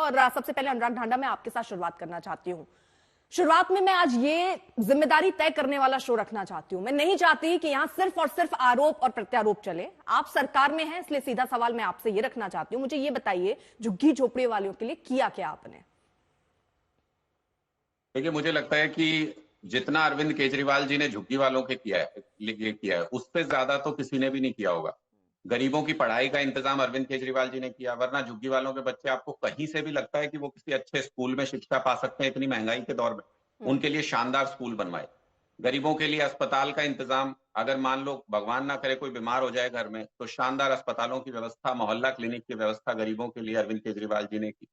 और सबसे पहले अनुराग ढांडा मैं आपके साथ शुरुआत करना चाहती हूं। शुरुआत में मैं आज ये जिम्मेदारी तय करने वाला शो रखना चाहती हूं। मैं नहीं चाहती कि यहां सिर्फ और सिर्फ आरोप और प्रत्यारोप चले। आप सरकार में हैं, इसलिए सीधा सवाल मैं आपसे ये रखना चाहती हूं। मुझे ये बताइए, झुग्गी झोपड़ी वालों के लिए किया क्या आपने? देखिए, मुझे लगता है कि जितना अरविंद केजरीवाल जी ने झुग्गी वालों के किया है उससे ज्यादा तो किसी ने भी नहीं किया होगा। गरीबों की पढ़ाई का इंतजाम अरविंद केजरीवाल जी ने किया, वरना झुग्गी वालों के बच्चे आपको कहीं से भी लगता है कि वो किसी अच्छे स्कूल में शिक्षा पा सकते हैं इतनी महंगाई के दौर में? उनके लिए शानदार स्कूल बनवाए। गरीबों के लिए अस्पताल का इंतजाम, अगर मान लो भगवान ना करे कोई बीमार हो जाए घर में, तो शानदार अस्पतालों की व्यवस्था, मोहल्ला क्लिनिक की व्यवस्था गरीबों के लिए अरविंद केजरीवाल जी ने की।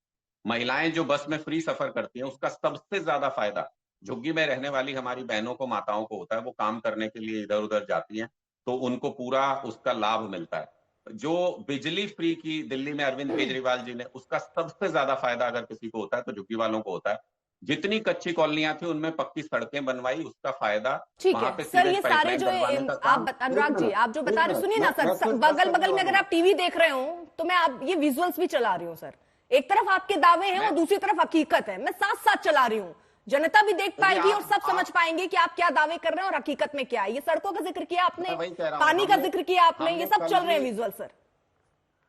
महिलाएं जो बस में फ्री सफर करती हैं, उसका सबसे ज्यादा फायदा झुग्गी में रहने वाली हमारी बहनों को, माताओं को होता है। वो काम करने के लिए इधर उधर जाती हैं, तो उनको पूरा उसका लाभ मिलता है। जो बिजली फ्री की दिल्ली में अरविंद केजरीवाल जी ने, उसका सबसे ज्यादा फायदा अगर किसी को होता है तो झुग्गी वालों को होता है। जितनी कच्ची कॉलोनियां थी उनमें पक्की सड़कें बनवाई, उसका फायदा। ठीक है सर, ये सारे जो आप अनुराग जी आप जो बता रहे, सुनिए ना सर, बगल बगल में अगर आप टीवी देख रहे हो तो मैं आप ये विजुअल्स भी चला रही हूँ सर। एक तरफ आपके दावे हैं और दूसरी तरफ हकीकत है, मैं साथ साथ चला रही हूँ। जनता भी देख पाएगी और सब समझ पाएंगे कि आप क्या दावे कर रहे हैं और हकीकत में क्या है। ये सड़कों का जिक्र किया आपने, पानी का जिक्र किया आपने, ये सब चल रहे हैं विजुअल सर।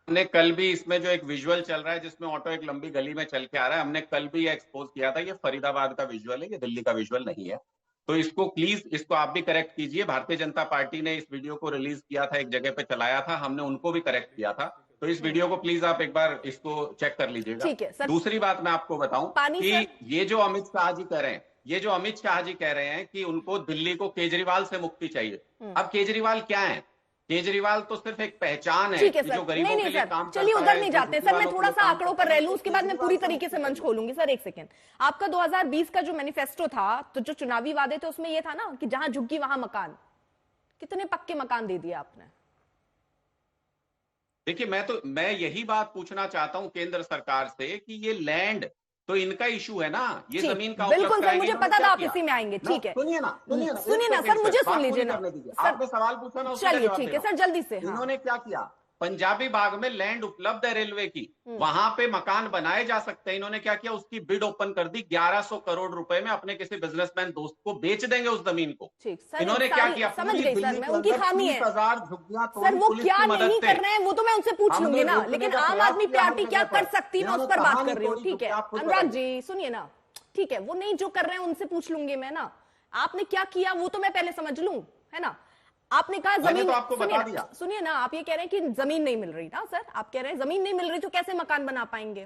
हमने कल भी इसमें जो एक विजुअल चल रहा है जिसमें ऑटो एक लंबी गली में चल के आ रहा है, हमने कल भी एक्सपोज किया था। ये फरीदाबाद का विजुअल है, ये दिल्ली का विजुअल नहीं है। तो इसको प्लीज, इसको आप भी करेक्ट कीजिए। भारतीय जनता पार्टी ने इस वीडियो को रिलीज किया था, एक जगह पे चलाया था, हमने उनको भी करेक्ट किया था। तो इस वीडियो को प्लीज आप एक बार इसको चेक कर लीजिएगा। ठीक है सर। दूसरी बात मैं आपको बताऊं कि ये जो अमित शाह जी कह रहे हैं, ये जो अमित शाह जी कह रहे हैं कि उनको दिल्ली को केजरीवाल से मुक्ति चाहिए। अब केजरीवाल क्या है? केजरीवाल तो सिर्फ एक पहचान है कि जो गरीबों के लिए काम करता है। चलिए उधर नहीं जाते सर, मैं थोड़ा सा आंकड़ों पर रह लूं, उसके बाद मैं पूरी तरीके से मंच खोलूंगी। सर एक सेकंड, आपका 2020 का जो मैनिफेस्टो था, तो जो चुनावी वादे थे उसमें ये था ना कि जहां झुग्गी वहां मकान। कितने पक्के मकान दे दिए आपने? देखिए, मैं यही बात पूछना चाहता हूं केंद्र सरकार से कि ये लैंड तो इनका इशू है ना, ये जमीन का बिल्कुल सर, मुझे पता था आप इसी में आएंगे। ठीक है, सुनिए ना सर, मुझे सुन लीजिए ना, आपने सवाल पूछा ना, चलिए ठीक है सर, जल्दी से। इन्होंने क्या किया? पंजाबी बाग में लैंड उपलब्ध है रेलवे की, वहां पे मकान बनाए जा सकते हैं। इन्होंने क्या किया? उसकी बिड ओपन कर दी, 1100 करोड़ रुपए में अपने किसी बिजनेसमैन दोस्त को बेच देंगे उस जमीन को। इन्होंने क्या किया? समझ गई सर मैं, उनकी खामी है सर, वो क्या नहीं कर रहे हैं वो तो मैं उनसे पूछ लूंगी ना, लेकिन आम आदमी पार्टी क्या कर सकती है मैं उस पर बात कर रही हूँ। ठीक है अनुराग जी सुनिए ना, ठीक है, वो नहीं जो कर रहे हैं उनसे पूछ लूंगी मैं ना। आपने क्या किया वो तो मैं पहले समझ लूं, है ना? आपने कहा जमीन, तो आपको बता दिया। सुनिए ना, आप ये कह रहे हैं कि जमीन नहीं मिल रही ना सर, आप कह रहे हैं जमीन नहीं मिल रही तो कैसे मकान बना पाएंगे?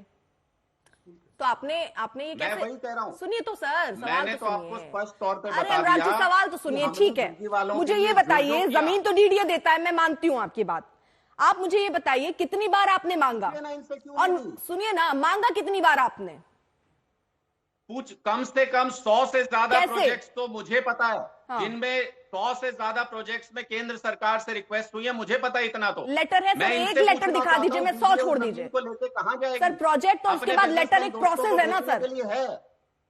तो आपने ये कैसे? मैं वही कह रहा हूं। सुनिए तो सर, सवाल तो आपको स्पष्ट तौर पे अरे अनुराग जी सवाल तो सुनिए। ठीक है, मुझे ये बताइए, जमीन तो डीडीए देता है, मैं मानती हूँ आपकी बात। आप मुझे ये बताइए कितनी बार आपने मांगा, और सुनिए ना, मांगा कितनी बार आपने? कम से कम 100 से ज्यादा प्रोजेक्ट्स तो मुझे पता है, जिनमें 100 से ज्यादा प्रोजेक्ट्स में केंद्र सरकार से रिक्वेस्ट हुई है, मुझे पता है इतना तो। लेटर है सर, एक लेटर दिखा दीजिए, मैं 100 छोड़ दीजिए कहां जाएगी सर? प्रोजेक्ट तो उसके बाद लेटर एक प्रोसेस है ना सर,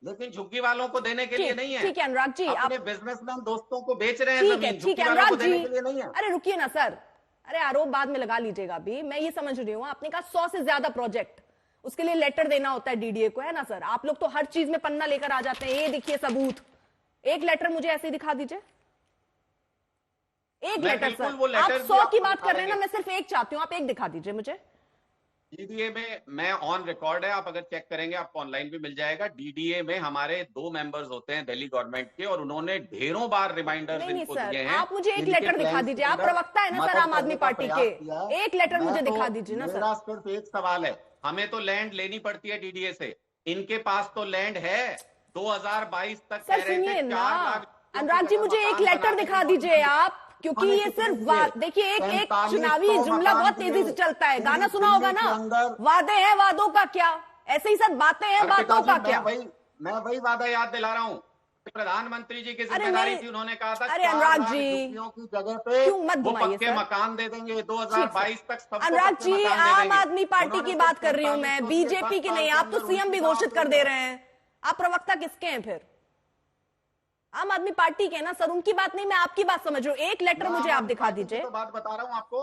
लेकिन झुग्गी वालों को देने के लिए नहीं है। ठीक है अनुराग जी, अपने बिजनेसमैन दोस्तों को बेच रहे हैं जमीन, ठीक है अनुराग जी। अरे रुकिए ना सर, अरे आरोप बाद में लगा लीजिएगा अभी, मैं ये समझ रही हूँ। आपने कहा 100 से ज्यादा प्रोजेक्ट, उसके लिए लेटर देना होता है डीडीए को, है ना सर? आप लोग तो हर चीज में पन्ना लेकर आ जाते हैं, ये देखिए सबूत। एक लेटर मुझे ऐसे ही दिखा दीजिए, एक लेटर सर। आप 100 की बात कर रहे हैं ना, मैं सिर्फ एक चाहती हूँ, आप एक दिखा दीजिए मुझे। डीडीए में मैं ऑन रिकॉर्ड है, आप अगर चेक करेंगे आपको ऑनलाइन भी मिल जाएगा। डीडीए में हमारे 2 मेंबर्स होते हैं दिल्ली गवर्नमेंट के, और उन्होंने ढेरों बार रिमाइंडर्स इनको दिए हैं। आप मुझे एक लेटर दिखा दीजिए, आप प्रवक्ता है ना सर आम आदमी पार्टी के, एक लेटर मुझे दिखा दीजिए ना सर। मेरा सिर्फ एक सवाल है, हमें तो लैंड लेनी पड़ती है डीडीए से, इनके पास तो लैंड है। 2022 तक सर सुनिए ना अनुराग जी, मुझे एक लेटर दिखा दीजिए आप, क्योंकि ये सिर्फ बात देखिए, एक चुनावी जुमला बहुत तेजी से चलता है, गाना सुना होगा ना, वादे हैं वादों का क्या, ऐसे ही सर बातें हैं बातों का क्या। मैं वही वादा याद दिला रहा हूँ, प्रधानमंत्री जी की जिम्मेदारी थी, उन्होंने कहा था अरे अनुराग जी की जगह पे क्यों मत वो घुमाइए पक्के मकान दे देंगे 2022 तक सबको। अनुराग जी आम आदमी पार्टी की बात कर रही हूँ मैं, बीजेपी की नहीं। आप तो सीएम भी घोषित कर दे रहे हैं, आप प्रवक्ता किसके हैं फिर? आम आदमी पार्टी के ना सर, उनकी बात नहीं, मैं आपकी बात समझ रही हूँ। एक लेटर मुझे आप दिखा दीजिए। तो बात बता रहा हूँ आपको,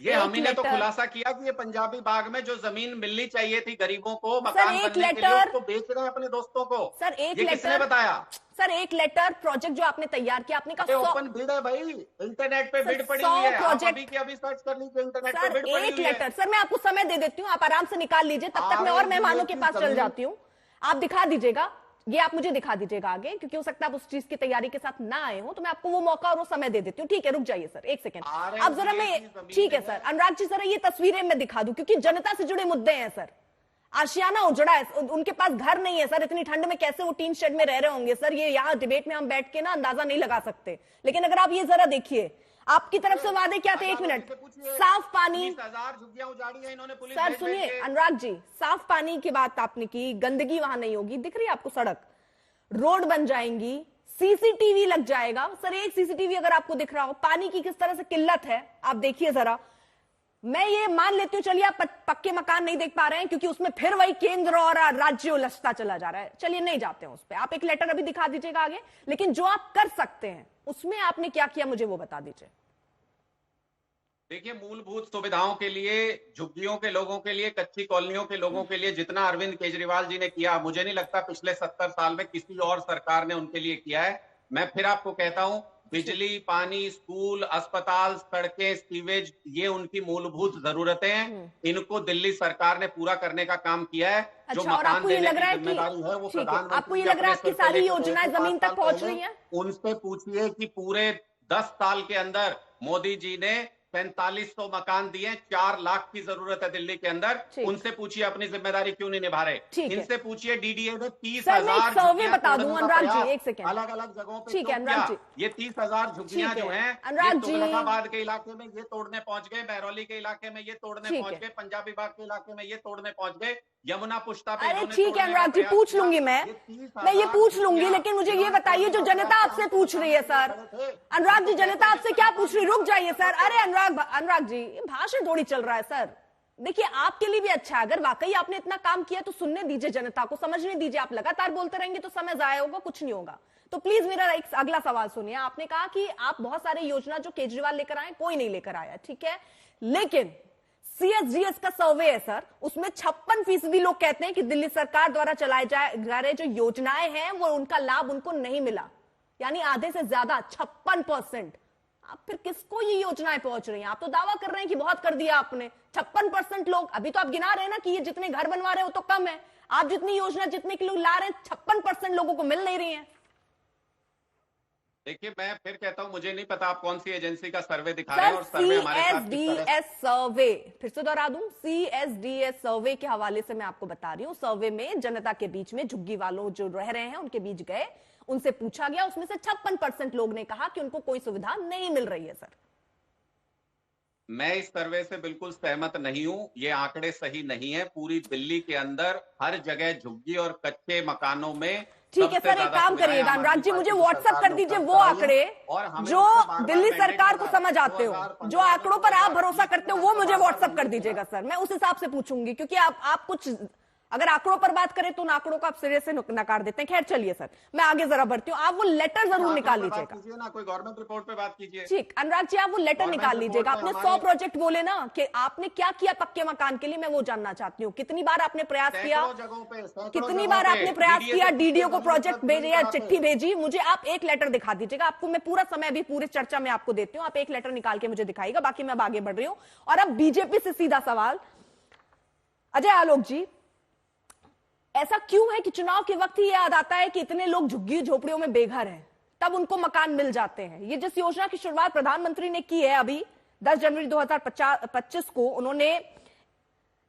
ये एक हम ही ने तो लेटर- खुलासा किया कि ये पंजाबी बाग में जो जमीन मिलनी चाहिए थी गरीबों को सर मकान एक बनने के लिए, लेटर- उसको बेच रहे हैं अपने दोस्तों को। सर एक ये किसने लेटर बताया? सर एक लेटर प्रोजेक्ट जो आपने तैयार किया, आपने अरे कहा 100 ओपन बिड है भाई, इंटरनेट पे सर, बिड पड़ी 100 हुई है, आप प्रोजेक्ट- अभी की अभी सर्च कर लीजिए, इंटरनेट पे सर बिड पड़ी एक हुई है। लेटर, सर मैं आपको समय दे देती हूँ, आप आराम से निकाल लीजिए, तब तक मैं और मेहमानों के पास चल जाती हूँ। आप दिखा दीजिएगा, ये आप मुझे दिखा दीजिएगा आगे, क्योंकि हो सकता है आप उस चीज की तैयारी के साथ ना आए हो, तो मैं आपको वो मौका और वो समय दे देती हूँ। ठीक है, रुक जाइए सर, एक सेकंड। अब जरा मैं, ठीक है सर, अनुराग जी सर ये तस्वीरें मैं दिखा दूं, क्योंकि जनता से जुड़े मुद्दे हैं सर। आशियाना उजड़ा है, उनके पास घर नहीं है सर, इतनी ठंड में कैसे वो टीन शेड में रह रहे होंगे सर, ये यहाँ डिबेट में हम बैठ के ना अंदाजा नहीं लगा सकते। लेकिन अगर आप ये जरा देखिए, आपकी तरफ से वादे क्या थे, 1 मिनट, साफ पानी, 20,000 झुग्गियां उजाड़ी है इन्होंने पुलिस सर सुनिए अनुराग जी, साफ पानी की बात आपने की, गंदगी वहां नहीं होगी, दिख रही है आपको सड़क, रोड बन जाएंगी, सीसीटीवी लग जाएगा। सर एक सीसीटीवी अगर आपको दिख रहा हो, पानी की किस तरह से किल्लत है आप देखिए जरा। मैं ये मान लेती हूँ, चलिए आप पक्के मकान नहीं देख पा रहे हैं क्योंकि उसमें फिर वही केंद्र और राज्य उलझता चला जा रहा है, चलिए नहीं जाते हैं उस पर। आप एक लेटर अभी दिखा दीजिएगा आगे, लेकिन जो आप कर सकते हैं उसमें आपने क्या किया मुझे वो बता दीजिए। देखिए, मूलभूत सुविधाओं के लिए, झुग्गियों के लोगों के लिए, कच्ची कॉलोनियों के लोगों के लिए जितना अरविंद केजरीवाल जी ने किया, मुझे नहीं लगता पिछले 70 साल में किसी और सरकार ने उनके लिए किया है। मैं फिर आपको कहता हूं, बिजली, पानी, स्कूल, अस्पताल, सड़कें, सीवेज, ये उनकी मूलभूत जरूरतें हैं। इनको दिल्ली सरकार ने पूरा करने का काम किया है। जो मकान देने की जिम्मेदारी है वो प्रधानमंत्री, आपको ये लग रहा है कि सारी योजनाएं जमीन तक पहुंच रही हैं? उनसे पूछिए कि पूरे 10 साल के अंदर मोदी जी ने 4500 मकान दिए, 4 लाख की जरूरत है दिल्ली के अंदर। उनसे पूछिए अपनी जिम्मेदारी क्यों नहीं निभा रहे। इनसे पूछिए डीडीए ने 30,000 सर्वे बता दूं अनुराग जी, एक सेकंड, अलग अलग जगहों पे ठीक है अनुराग जी, ये 30,000 झुग्गियां जो हैं, अनुराग जी, तुगलकाबाद के इलाके में ये तोड़ने पहुंच गए, बहरौली के इलाके में ये तोड़ने पहुंच गए, पंजाबी बाग के इलाके में ये तोड़ने पहुंच गए, यमुना पुष्टा पे। अरे ठीक है अनुराग जी, पूछ लूंगी मैं ये पूछ लूंगी, लेकिन मुझे ये बताइए जो जनता आपसे पूछ रही है सर, अनुराग जी जनता आपसे क्या पूछ रही है? रुक जाइए सर, अरे अनुराग जी भाषण थोड़ी चल रहा है सर। देखिए आपके लिए भी अच्छा है, अगर वाकई आपने इतना काम किया तो सुनने दीजिए, जनता को समझने दीजिए। आप लगातार बोलते रहेंगे तो समय जाया होगा, कुछ नहीं होगा। तो प्लीज मेरा एक अगला सवाल सुनिए। आपने कहा कि आप बहुत सारे योजना जो केजरीवाल लेकर आए कोई नहीं लेकर आया, ठीक है, लेकिन सीएसडीएस का सर्वे है सर, उसमें 56% लोग कहते हैं कि दिल्ली सरकार द्वारा चलाए जा रहे जो योजनाएं हैं वो उनका लाभ उनको नहीं मिला, यानी आधे से ज्यादा 56%। आप फिर किसको ये योजनाएं पहुंच रही हैं? आप तो दावा कर रहे हैं कि बहुत कर दिया आपने। 56% लोग, अभी तो आप गिना रहे हैं ना कि ये जितने घर बनवा रहे हो तो कम है, आप जितनी योजना जितने के लोग ला रहे हैं 56% लोगों को मिल नहीं रही है। देखिए मैं फिर कहता हूं, मुझे नहीं पता आप कौन सी एजेंसी का सर्वे दिखा रहे हैं और सर्वे हमारे साथ किस तरह। सीएसडीएस सर्वे, फिर से दोहरा दूं, सीएसडीएस सर्वे के हवाले से मैं आपको बता रही हूं। सर्वे में जनता के बीच में, झुग्गी वालों जो रह रहे हैं उनके बीच गए, उनसे पूछा गया, उसमें से 56% लोग ने कहा कि उनको कोई सुविधा नहीं मिल रही है। सर मैं इस सर्वे से बिल्कुल सहमत नहीं हूं, ये आंकड़े सही नहीं है। पूरी दिल्ली के अंदर हर जगह झुग्गी और कच्चे मकानों में, ठीक है सर, एक काम करिएगा अनुराग जी, मुझे व्हाट्सएप कर दीजिए वो आंकड़े जो दिल्ली सरकार को समझ आते हो, जो आंकड़ों पर आप भरोसा करते हो वो मुझे व्हाट्सएप कर दीजिएगा सर, मैं उस हिसाब से पूछूंगी। क्योंकि आप कुछ अगर आंकड़ों पर बात करें तो उन आंकड़ों को आप सिरे से नकार देते हैं। खैर चलिए सर, मैं आगे जरा बढ़ती हूँ। आप वो लेटर जरूर निकाल लीजिएगा ना, कोई गवर्नमेंट रिपोर्ट पे बात कीजिए। ठीक अनुराग जी, आप वो लेटर निकाल लीजिएगा। आपने 100 प्रोजेक्ट बोले ना, कि आपने क्या किया पक्के मकान के लिए, मैं वो जानना चाहती हूँ। कितनी बार आपने प्रयास किया, कितनी बार आपने प्रयास किया, डीडीओ को प्रोजेक्ट भेजे या चिट्ठी भेजी? मुझे आप एक लेटर दिखा दीजिएगा। आपको मैं पूरा समय भी पूरे चर्चा में आपको देती हूँ, आप एक लेटर निकाल के मुझे दिखाइएगा, बाकी मैं अब आगे बढ़ रही हूँ। और अब बीजेपी से सीधा सवाल, अजय आलोक जी, ऐसा क्यों है कि चुनाव के वक्त ही याद आता है कि इतने लोग झुग्गी झोपड़ियों में बेघर हैं, तब उनको मकान मिल जाते हैं? ये जिस योजना की शुरुआत प्रधानमंत्री ने की है अभी 10 जनवरी 2025 को, उन्होंने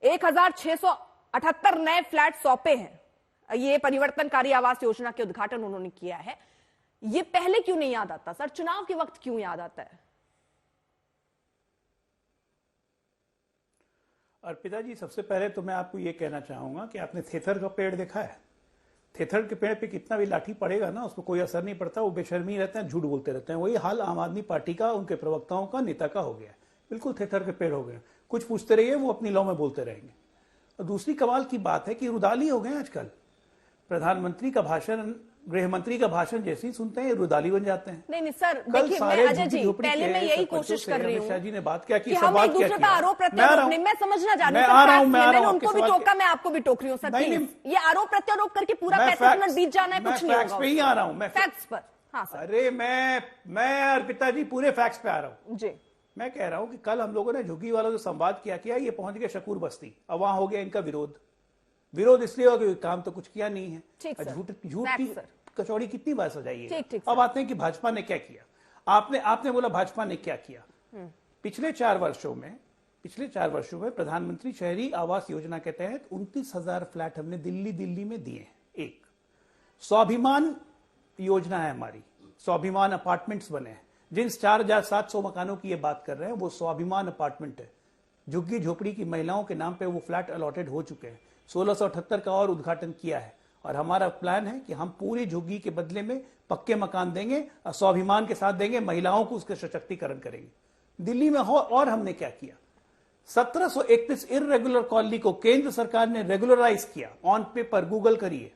1678 नए फ्लैट सौंपे हैं। ये परिवर्तनकारी आवास योजना के उद्घाटन उन्होंने किया है। ये पहले क्यों नहीं याद आता सर, चुनाव के वक्त क्यों याद आता है? अर्पिता जी, सबसे पहले तो मैं आपको ये कहना चाहूंगा कि आपने थेथर का पेड़ देखा है? थेथर के पेड़ पे कितना भी लाठी पड़ेगा ना, उसको कोई असर नहीं पड़ता, वो बेशर्मी रहते हैं, झूठ बोलते रहते हैं। वही हाल आम आदमी पार्टी का, उनके प्रवक्ताओं का, नेता का हो गया है। बिल्कुल थेथर के पेड़ हो गए, कुछ पूछते रहिए, वो अपनी लौ में बोलते रहेंगे। और दूसरी कमाल की बात है कि रुदाली हो गए आजकल। प्रधानमंत्री का भाषण गृह मंत्री का भाषण जैसे ही सुनते हैं रुदाली बन जाते हैं। नहीं सर, कल देखिए सारे मैं अजय जी झुग्गी-झोपड़ी पहले के मैं यही सरपंचों कोशिश से कर रही अमित हूँ शाह जी ने बात क्या की, कि हम सवाल एक क्या दूसरे किया। पर आरोप मैं आ प्रत्यारोप रहा नहीं, हूं, मैं समझना चाह रही मैं हूँ आ रहा हूं, मैंने आपके उनको भी सवाल टोका, मैं आपको भी टोक रही हूँ सर, नहीं, प्लीज ये आरोप प्रत्यारोप करके पूरा मैं 35 मिनट बीत जाना है, मैं कुछ नहीं फैक्ट्स होगा पे ही आ रहा हूं, मैं फैक्ट्स पर। हाँ सर अरे मैं अर्पिता जी पूरे फैक्ट्स पे आ रहा हूं। जी, मैं कह रहा हूं कि कल हम लोगों ने झुग्गी वालों से संवाद किया, ये पहुंच गए शकूर बस्ती, अब वहां हो गया इनका विरोध इसलिए हो क्योंकि काम तो कुछ किया नहीं है। ठीक सर, झूठ फैक्ट की सर। कचौड़ी कितनी बार सजाइए। ठीक अब आते हैं कि भाजपा ने क्या किया। आपने बोला भाजपा ने क्या किया। पिछले 4 वर्षों में प्रधानमंत्री शहरी आवास योजना के तहत 29,000 फ्लैट हमने दिल्ली में दिए। एक स्वाभिमान योजना है हमारी, स्वाभिमान अपार्टमेंट्स बने हैं, जिन 4,700 मकानों की ये बात कर रहे हैं वो स्वाभिमान अपार्टमेंट है। झुग्गी झोपड़ी की महिलाओं के नाम पे वो फ्लैट अलॉटेड हो चुके हैं। 1678 का और उद्घाटन किया है और हमारा प्लान है कि हम पूरी झुग्गी के बदले में पक्के मकान देंगे और स्वाभिमान के साथ देंगे, महिलाओं को उसके सशक्तिकरण करेंगे। दिल्ली में हो और हमने क्या किया, 1731 इर्रेगुलर कॉलोनी को केंद्र सरकार ने रेगुलराइज किया। ऑन पेपर गूगल करिए,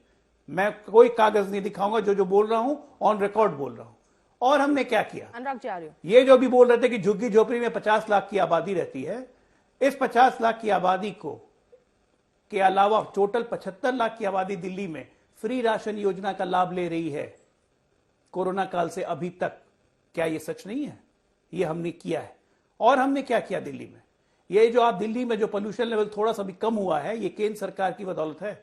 मैं कोई कागज नहीं दिखाऊंगा, जो बोल रहा हूं ऑन रिकॉर्ड बोल रहा हूं। और हमने क्या किया, अनुराग जी आ रही हो, ये जो भी बोल रहे थे कि झुग्गी झोपड़ी में 50 लाख की आबादी रहती है, इस 50 लाख की आबादी को के अलावा टोटल 75 लाख की आबादी दिल्ली में फ्री राशन योजना का लाभ ले रही है कोरोना काल से अभी तक। क्या ये सच नहीं है? ये हमने किया है। और हमने क्या किया दिल्ली में, ये जो आप दिल्ली में जो पोल्यूशन लेवल थोड़ा सा भी कम हुआ है, ये केंद्र सरकार की बदौलत है।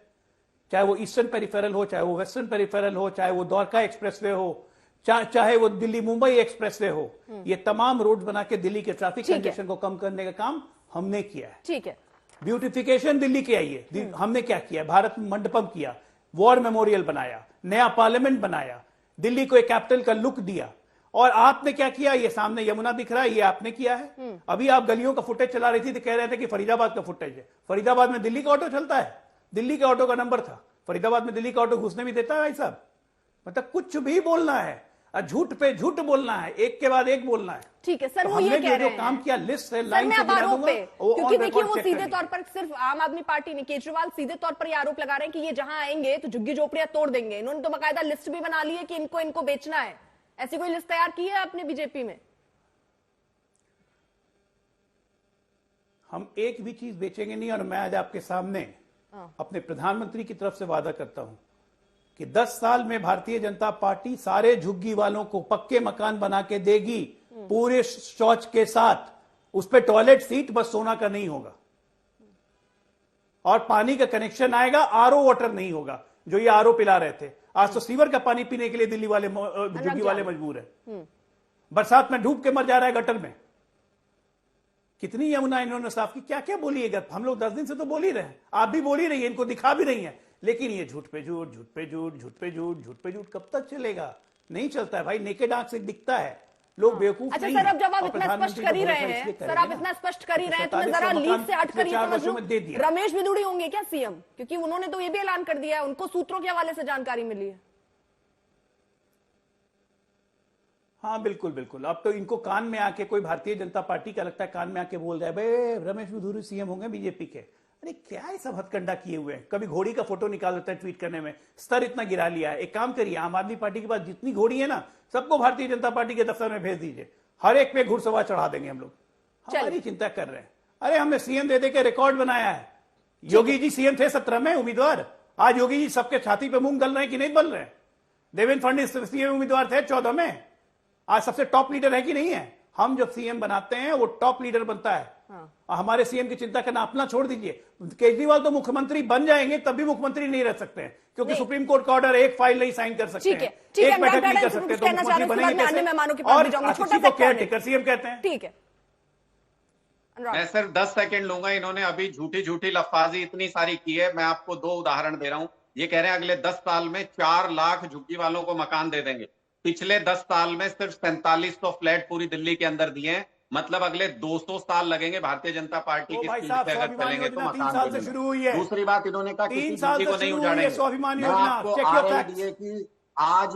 चाहे वो ईस्टर्न पेरिफेरल हो, चाहे वो वेस्टर्न पेरिफेरल हो, चाहे वो द्वारका एक्सप्रेसवे हो, चाहे वो दिल्ली मुंबई एक्सप्रेसवे हो, ये तमाम रोड बना के दिल्ली के ट्रैफिक कंजेशन को कम करने का काम हमने किया है। ठीक है, ब्यूटिफिकेशन दिल्ली की आई है, हमने क्या किया, भारत मंडपम किया, वॉर मेमोरियल बनाया, नया पार्लियामेंट बनाया, दिल्ली को एक कैपिटल का लुक दिया। और आपने क्या किया, ये सामने यमुना दिख रहा है, ये आपने किया है। अभी आप गलियों का फुटेज चला रही थी तो कह रहे थे कि फरीदाबाद का फुटेज है। फरीदाबाद में दिल्ली का ऑटो चलता है, दिल्ली के ऑटो का नंबर था, फरीदाबाद में दिल्ली का ऑटो घुसने भी देता है भाई साहब। मतलब कुछ भी बोलना है, झूठ पे झूठ बोलना है, एक के बाद एक बोलना है। ठीक है सर, तो वो ये कह रहे जो काम किया लिस्ट है, सर लाइन मैं से अब गिना आरोप दूंगा, पे, वो क्योंकि on देखिए record वो check सीधे करिए। तौर पर सिर्फ आम आदमी पार्टी ने, केजरीवाल सीधे तौर पर ये आरोप लगा रहे हैं कि ये जहां आएंगे तो झुग्गी झोपड़ियां तोड़ देंगे। इन्होंने तो बाकायदा लिस्ट भी बना ली है कि इनको बेचना है। ऐसी कोई लिस्ट तैयार की है आपने बीजेपी में? हम एक भी चीज बेचेंगे नहीं। और मैं आज आपके सामने अपने प्रधानमंत्री की तरफ से वादा करता हूं कि 10 साल में भारतीय जनता पार्टी सारे झुग्गी वालों को पक्के मकान बना के देगी, पूरे शौच के साथ। उस पे टॉयलेट सीट, बस सोना का नहीं होगा। और पानी का कनेक्शन आएगा, आरओ वाटर नहीं होगा जो ये आरओ पिला रहे थे। आज तो सीवर का पानी पीने के लिए दिल्ली वाले झुग्गी वाले मजबूर है। बरसात में डूब के मर जा रहा है गटर में। कितनी यमुना इन्होंने साफ की, क्या क्या बोलिएगा। हम लोग 10 दिन से तो बोल ही रहे हैं, आप भी बोल ही रही है, इनको दिखा भी रही है। लेकिन ये झूठ पे झूठ, झूठ पे झूठ, झूठ पे झूठ, झूठ पे झूठ कब तक चलेगा? नहीं चलता है भाई, नेकेड आंख से दिखता है, लोग बेवकूफ अच्छा नहीं सर, है। अब जब आप और इतना स्पष्ट कर ही रहे हैं, सर आप इतना स्पष्ट कर ही रहे हैं, तो मैं जरा लीड से हटकर ये समझ लूं, रमेश बिदुड़ी होंगे क्या सीएम? क्योंकि उन्होंने तो ये भी ऐलान कर दिया है, उनको सूत्रों के हवाले से जानकारी मिली है। हाँ बिल्कुल बिल्कुल। अब तो इनको कान में आके कोई भारतीय जनता पार्टी का लगता है कान में आके बोल रहा है भाई रमेश बिधूरी सीएम होंगे बीजेपी के। अरे क्या है, सब हथकंडा किए हुए हैं। कभी घोड़ी का फोटो निकाल देता है ट्वीट करने में, स्तर इतना गिरा लिया है। एक काम करिए, आम आदमी पार्टी के पास जितनी घोड़ी है ना, सबको भारतीय जनता पार्टी के दफ्तर में भेज दीजिए, हर एक पे घुड़सवार चढ़ा देंगे हम लोग। हमारी चिंता कर रहे हैं। अरे हमने सीएम दे के रिकॉर्ड बनाया है। योगी जी सीएम थे 17 में उम्मीदवार, आज योगी जी सबके छाती पे मूंग गल रहे हैं कि नहीं बल रहे हैं। देवेंद्र फडणवीस सीएम उम्मीदवार थे 14 में, आज सबसे टॉप लीडर है कि नहीं है। हम जब सीएम बनाते हैं वो टॉप लीडर बनता है। और हमारे सीएम की चिंता करना अपना छोड़ दीजिए। केजरीवाल तो मुख्यमंत्री बन जाएंगे तब भी मुख्यमंत्री नहीं रह सकते हैं, क्योंकि सुप्रीम कोर्ट का ऑर्डर एक फाइल नहीं साइन कर सकते हैं, एक बैठक नहीं कर सकते, तो मुख्यमंत्री बनेंगे कैसे? और किसी को केयर टेकर सीएम कहते हैं। ठीक है, मैं सिर्फ 10 सेकंड लूंगा। इन्होंने अभी झूठी झूठी लफ्फाजी इतनी सारी की है, मैं आपको 2 उदाहरण दे रहा हूं। ये कह रहे हैं अगले 10 साल में 4 लाख झुग्गी वालों को मकान दे देंगे। पिछले 10 साल में सिर्फ 4700 फ्लैट पूरी दिल्ली के अंदर दिए हैं। मतलब अगले 200 साल लगेंगे भारतीय जनता पार्टी की स्पीड से अगर चलेंगे तो मकान 3 साल से शुरू हुई है। दूसरी बात, इन्होंने कहा किसी 3 साल झुग्गी को से नहीं शुरू हुई है स्वाभिमान योजना। आपको RLDA की आज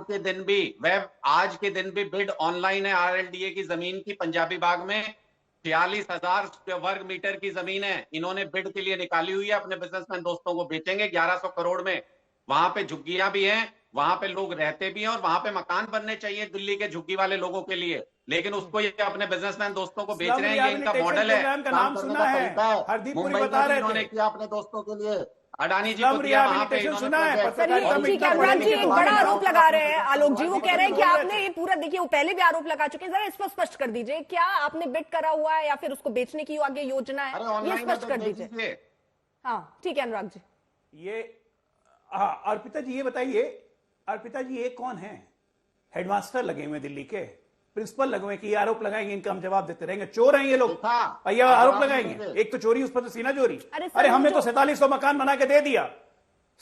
के दिन भी बिड ऑनलाइन है। RLDA की जमीन की पंजाबी बाग में 46,000 वर्ग मीटर की जमीन है, इन्होंने बिड के लिए निकाली हुई है। अपने बिजनेसमैन दोस्तों को बेचेंगे 1100 करोड़ में। वहां पे झुग्गियां भी हैं, वहां पे लोग रहते भी हैं और वहां पे मकान बनने चाहिए दिल्ली के झुग्गी वाले लोगों के लिए, लेकिन उसको ये अपने बिजनेसमैन दोस्तों को बेच रहे हैं। ये इनका मॉडल है, प्रोग्राम का काम नाम करने सुना का है, तरीका है। हरदीप पुरी मुंबई बता में भी रहे इन्होंने थे। किया अपने दोस्तों के लिए, अडानी जी स्लम को दिया, वहां पे रिहैबिलिटेशन इन्होंने सुना है, प्रोजेक्ट। सर ये और ठीक है, मीठा अनुराग जी बोलने के एक बाद बड़ा में आरोप लगा रहे हैं आलोक जी, वो बाकी कह रहे हैं कि बोल रहे आपने थे। ये पूरा, देखिए वो पहले भी आरोप लगा चुके हैं, जरा इस पर स्पष्ट कर दीजिए, क्या आपने बिड करा हुआ है या फिर उसको बेचने की आगे योजना अरे है, ये ऑनलाइन स्पष्ट कर दीजिए। हाँ ठीक है अनुराग जी। ये हाँ, अर्पिता जी ये बताइए, अर्पिता जी ये कौन है? हेडमास्टर लगे हुए दिल्ली के, प्रिंसिपल लगे हुए कि ये आरोप लगाएंगे, इनका हम जवाब देते रहेंगे, चोर हैं ये लोग, और ये आरोप लगाएंगे, एक तो चोरी, उस पर तो सीना चोरी। अरे हमने तो 4700 मकान बना के दे दिया।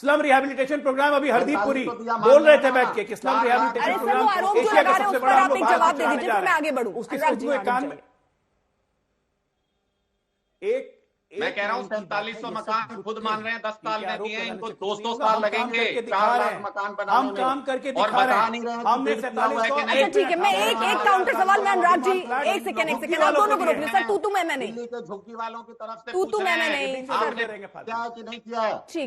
स्लम रिहैबिलिटेशन प्रोग्राम, अभी हरदीप पुरी बोल रहे थे बैठ के कि स्लम रिहैबिलिटेशन प्रोग्राम एशिया का सबसे बड़ा हम लोग जवाब दे दीजिए, मैं आगे बढ़ूं। उसके कान में एक मैं कह रहा हूँ 4700 मकान खुद मान रहे हैं 10 साल में दिए, इनको 200 साल लगेंगे 4 लाख मकान बनाने में। हम काम करके और दिखा बता रहे नहीं रहे हैं, हैं हमने कि 4700। अच्छा ठीक है, मैं एक काउंटर सवाल में अनुराग जी, एक सेकंड आप दोनों को रोक लीजिए सर, तू मैं नहीं, दिल्ली के झुग्गी वालों की तरफ से तू पूछ मैं रहे हैं, नहीं, आपने सर। क्या है कि नहीं किया है? ठीक है।